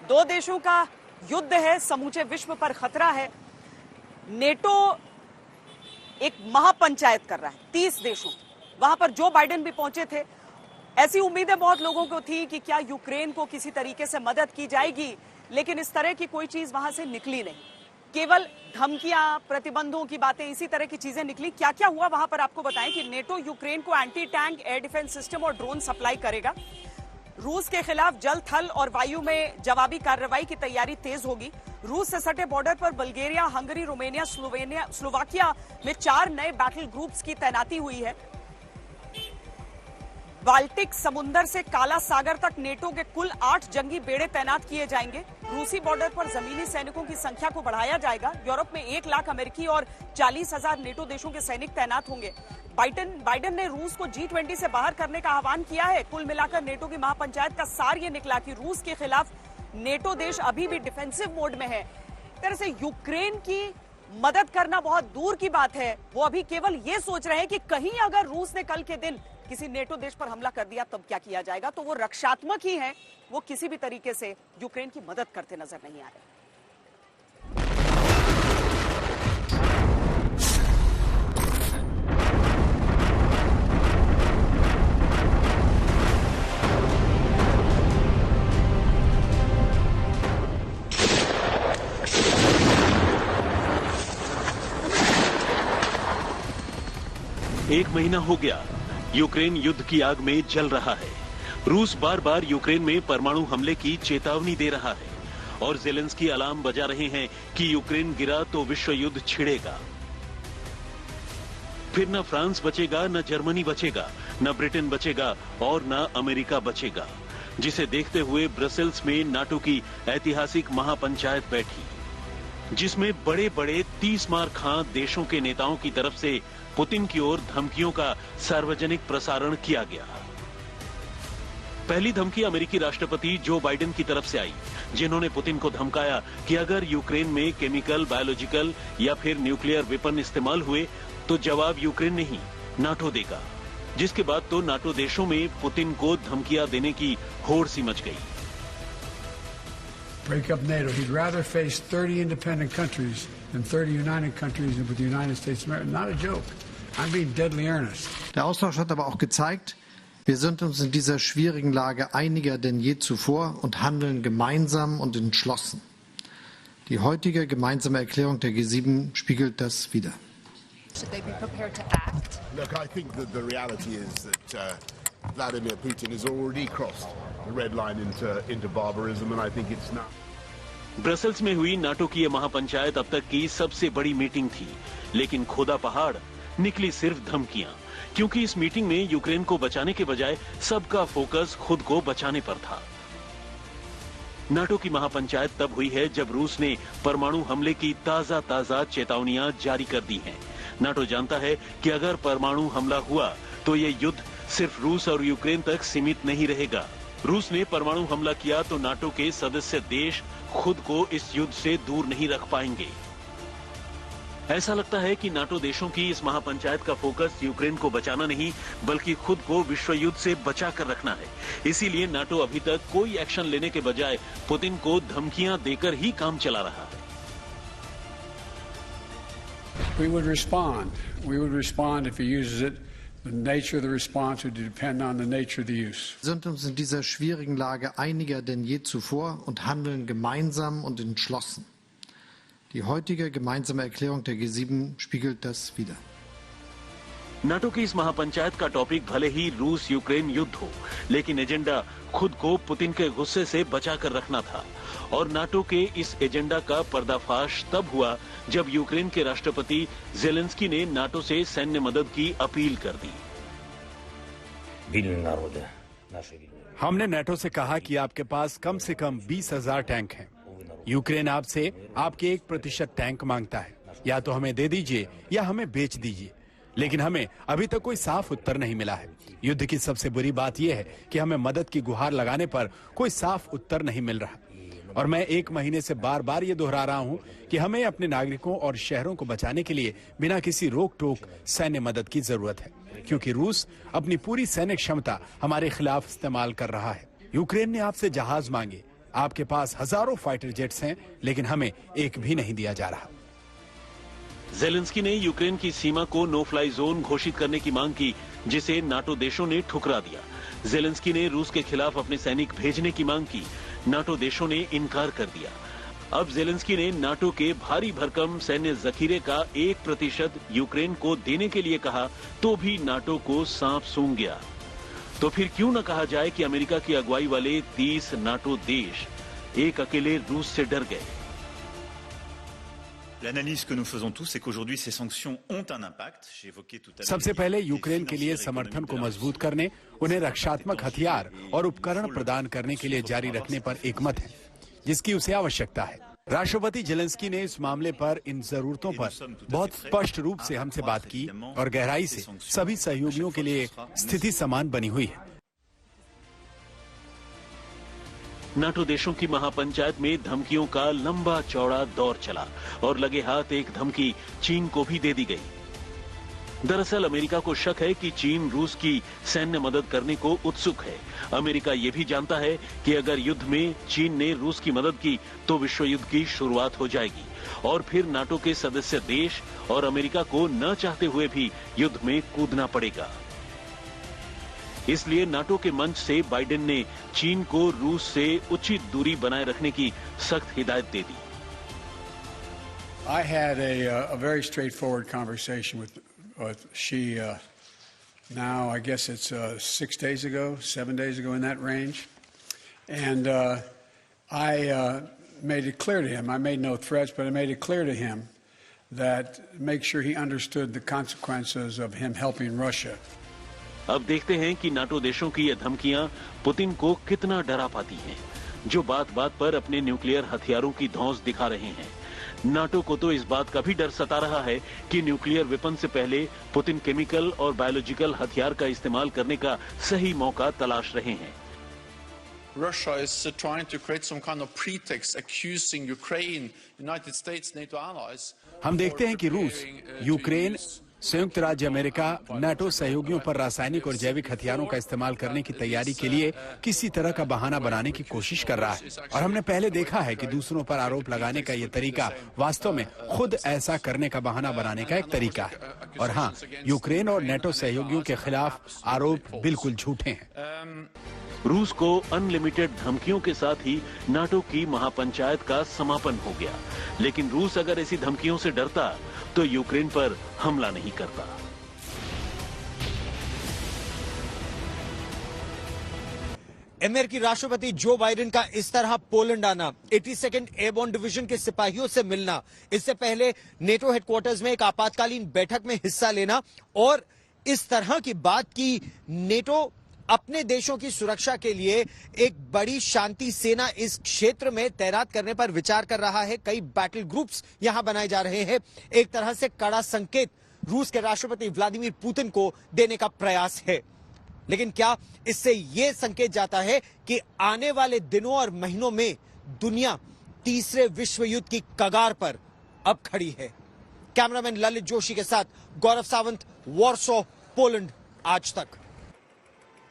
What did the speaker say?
दो देशों का युद्ध है, समूचे विश्व पर खतरा है। नेटो एक महापंचायत कर रहा है 30 देशों, वहां पर जो बाइडेन भी पहुंचे थे। ऐसी उम्मीदें बहुत लोगों को थी कि क्या यूक्रेन को किसी तरीके से मदद की जाएगी, लेकिन इस तरह की कोई चीज वहां से निकली नहीं। केवल धमकियां, प्रतिबंधों की बातें, इसी तरह की चीजें निकली। क्या क्या हुआ वहां पर आपको बताएं कि नेटो यूक्रेन को anti tank air defence system और ड्रोन सप्लाई करेगा। रूस के खिलाफ जल, थल और वायु में जवाबी कार्रवाई की तैयारी तेज होगी। रूस से सटे बॉर्डर पर बल्गेरिया, हंगरी, रोमानिया, स्लोवाकिया में 4 नए बैटल ग्रुप्स की तैनाती हुई है। बाल्टिक समुंदर से काला सागर तक नेटो के कुल 8 जंगी बेड़े तैनात किए जाएंगे। रूसी बॉर्डर पर जमीनी सैनिकों की संख्या को बढ़ाया जाएगा। यूरोप में 1 लाख अमेरिकी और 40,000 नेटो देशों के सैनिक तैनात होंगे। बाइडेन ने रूस को G20 से बाहर करने का आह्वान किया है। कुल मिलाकर नेटो की महापंचायत का सार ये निकला कि रूस के खिलाफ नेटो देश अभी भी डिफेंसिव मोड में है। तरह से यूक्रेन की मदद करना बहुत दूर की बात है। वो अभी केवल ये सोच रहे हैं कि कहीं अगर रूस ने कल के दिन किसी नेटो देश पर हमला कर दिया तब क्या किया जाएगा। तो वो रक्षात्मक ही हैं, वो किसी भी तरीके से यूक्रेन की मदद करते नजर नहीं आ रहे। एक महीना हो गया, यूक्रेन युद्ध की आग में जल रहा है। रूस बार बार यूक्रेन में परमाणु हमले की चेतावनी दे रहा है और ज़ेलेंस्की अलार्म बजा रहे हैं कि यूक्रेन गिरा तो विश्व युद्ध छिड़ेगा। फिर न फ्रांस बचेगा, न जर्मनी बचेगा, न ब्रिटेन बचेगा और न अमेरिका बचेगा, जिसे देखते हुए ब्रसेल्स में नाटो की ऐतिहासिक महापंचायत बैठी, जिसमें बड़े बड़े 30 मार खां देशों के नेताओं की तरफ से पुतिन की ओर धमकियों का सार्वजनिक प्रसारण किया गया। पहली धमकी अमेरिकी राष्ट्रपति जो बाइडेन की तरफ से आई, जिन्होंने पुतिन को धमकाया कि अगर यूक्रेन में केमिकल, बायोलॉजिकल या फिर न्यूक्लियर वेपन इस्तेमाल हुए तो जवाब यूक्रेन नहीं, नाटो देगा। जिसके बाद तो नाटो देशों में पुतिन को धमकियां देने की होड़ सी मच गई। Break up NATO. He'd rather face 30 independent countries than 30 united countries with the United States of America. Not a joke. I'm being deadly earnest. Der Austausch hat aber auch gezeigt, wir sind uns in dieser schwierigen Lage einiger denn je zuvor und handeln gemeinsam und entschlossen. Die heutige gemeinsame Erklärung der G7 spiegelt das wider. Should they be prepared to act? Look, I think that the reality is that Vladimir Putin has already crossed the red line into barbarism, and I think it's now. Brussels में हुई NATO की यह महापंचायत अब तक की सबसे बड़ी meeting थी, लेकिन खोदा पहाड़, निकली सिर्फ धमकियां, क्योंकि इस मीटिंग में यूक्रेन को बचाने के बजाय सबका फोकस खुद को बचाने पर था। नाटो की महापंचायत तब हुई है जब रूस ने परमाणु हमले की ताजा चेतावनियां जारी कर दी हैं। नाटो जानता है कि अगर परमाणु हमला हुआ तो ये युद्ध सिर्फ रूस और यूक्रेन तक सीमित नहीं रहेगा। रूस ने परमाणु हमला किया तो नाटो के सदस्य देश खुद को इस युद्ध से दूर नहीं रख पाएंगे। ऐसा लगता है कि नाटो देशों की इस महापंचायत का फोकस यूक्रेन को बचाना नहीं, बल्कि खुद को विश्व युद्ध से बचा कर रखना है। इसीलिए नाटो अभी तक कोई एक्शन लेने के बजाय पुतिन को धमकियां देकर ही काम चला रहा है। We would respond. We would respond if he uses it. The nature of the response would depend on the nature of the use. Wir sind uns in dieser schwierigen Lage einiger denn je zuvor und handeln gemeinsam und entschlossen. Die heutige gemeinsame Erklärung der G7 spiegelt das wider. NATO की इस महापंचायत का topic भले ही रूस Ukraine युद्ध हो, लेकिन agenda खुद को पुतिन के गुस्से से बचा कर रखना था। और नाटो के इस एजेंडा का पर्दाफाश तब हुआ जब यूक्रेन के राष्ट्रपति ज़ेलेंस्की ने नाटो से सैन्य मदद की अपील कर दी। हमने नाटो से कहा कि आपके पास कम से कम 20,000 टैंक हैं। यूक्रेन आपसे आपके 1% टैंक मांगता है। या तो हमें दे दीजिए या हमें बेच दीजिए, लेकिन हमें अभी तक कोई साफ उत्तर नहीं मिला है। युद्ध की सबसे बुरी बात यह है कि हमें मदद की गुहार लगाने पर कोई साफ उत्तर नहीं मिल रहा। और मैं 1 महीने से बार बार ये दोहरा रहा हूं कि हमें अपने नागरिकों और शहरों को बचाने के लिए बिना किसी रोक टोक सैन्य मदद की जरूरत है, क्योंकि रूस अपनी पूरी सैन्य क्षमता हमारे खिलाफ इस्तेमाल कर रहा है। यूक्रेन ने आपसे जहाज मांगे, आपके पास हजारों फाइटर जेट्स हैं, लेकिन हमें एक भी नहीं दिया जा रहा। जेलेंस्की ने यूक्रेन की सीमा को नो फ्लाई जोन घोषित करने की मांग की, जिसे नाटो देशों ने ठुकरा दिया। जेलेंस्की ने रूस के खिलाफ अपने सैनिक भेजने की मांग की, नाटो देशों ने इनकार कर दिया। अब जेलेंस्की ने नाटो के भारी भरकम सैन्य जखीरे का 1% यूक्रेन को देने के लिए कहा, तो भी नाटो को सांप सूंघ गया। तो फिर क्यों न कहा जाए कि अमेरिका की अगुवाई वाले 30 नाटो देश एक अकेले रूस से डर गए। L'analyse que nous faisons tous, c'est qu'aujourd'hui ces sanctions ont un impact. J'ai évoqué tout à l'heure. सबसे पहले यूक्रेन के लिए समर्थन को मजबूत करने, उन्हें रक्षात्मक हथियार और उपकरण प्रदान करने के लिए जारी रखने पर एकमत है, जिसकी उसे आवश्यकता है। राष्ट्रपति जेलेंस्की ने इस मामले पर इन जरूरतों पर बहुत स्पष्ट रूप से हमसे बात की और गहराई से सभी सहयोगियों के लिए स्थिति समान बनी हुई है। नाटो देशों की महापंचायत में धमकियों का लंबा चौड़ा दौर चला और लगे हाथ एक धमकी चीन को भी दे दी गई। दरअसल अमेरिका को शक है कि चीन रूस की सैन्य मदद करने को उत्सुक है। अमेरिका ये भी जानता है कि अगर युद्ध में चीन ने रूस की मदद की तो विश्व युद्ध की शुरुआत हो जाएगी और फिर नाटो के सदस्य देश और अमेरिका को न चाहते हुए भी युद्ध में कूदना पड़ेगा। इसलिए नाटो के मंच से बाइडेन ने चीन को रूस से उचित दूरी बनाए रखने की सख्त हिदायत दे दी। I had a very straightforward conversation with Xi now, I guess it's 6 days ago, 7 days ago, in that range. And I made it clear to him, I made no threats, but I made it clear to him that make sure he understood the consequences of him helping Russia. अब देखते हैं कि NATO देशों की ये धमकियां Putin को कितना डरा पाती हैं, जो बात बात पर अपने न्यूक्लियर हथियारों की धौंस दिखा रहे हैं। नाटो को तो इस बात का भी डर सता रहा है कि न्यूक्लियर वेपन से पहले पुतिन केमिकल और बायोलॉजिकल हथियार का इस्तेमाल करने का सही मौका तलाश रहे हैं। Russia is trying to create some kind of pretext accusing Ukraine, United States, NATO allies. हम देखते हैं कि रूस, यूक्रेन, संयुक्त राज्य अमेरिका, नाटो सहयोगियों पर रासायनिक और जैविक हथियारों का इस्तेमाल करने की तैयारी के लिए किसी तरह का बहाना बनाने की कोशिश कर रहा है। और हमने पहले देखा है कि दूसरों पर आरोप लगाने का ये तरीका वास्तव में खुद ऐसा करने का बहाना बनाने का एक तरीका है। और हाँ, यूक्रेन और नाटो सहयोगियों के खिलाफ आरोप बिल्कुल झूठे हैं। रूस को अनलिमिटेड धमकियों के साथ ही नाटो की महापंचायत का समापन हो गया, लेकिन रूस अगर ऐसी धमकियों से डरता तो यूक्रेन पर हमला नहीं करता। अमेरिकी राष्ट्रपति जो बाइडेन का इस तरह पोलैंड आना, 82nd एयरबोर्न डिवीजन के सिपाहियों से मिलना, इससे पहले नेटो हेडक्वार्टर्स में एक आपातकालीन बैठक में हिस्सा लेना और इस तरह की बात की नेटो अपने देशों की सुरक्षा के लिए एक बड़ी शांति सेना इस क्षेत्र में तैनात करने पर विचार कर रहा है। कई बैटल ग्रुप्स यहां बनाए जा रहे हैं। एक तरह से कड़ा संकेत रूस के राष्ट्रपति व्लादिमीर पुतिन को देने का प्रयास है। लेकिन क्या इससे यह संकेत जाता है कि आने वाले दिनों और महीनों में दुनिया तीसरे विश्व युद्ध की कगार पर अब खड़ी है? कैमरामैन ललित जोशी के साथ गौरव सावंत, वॉर्सो, पोलैंड, आज तक।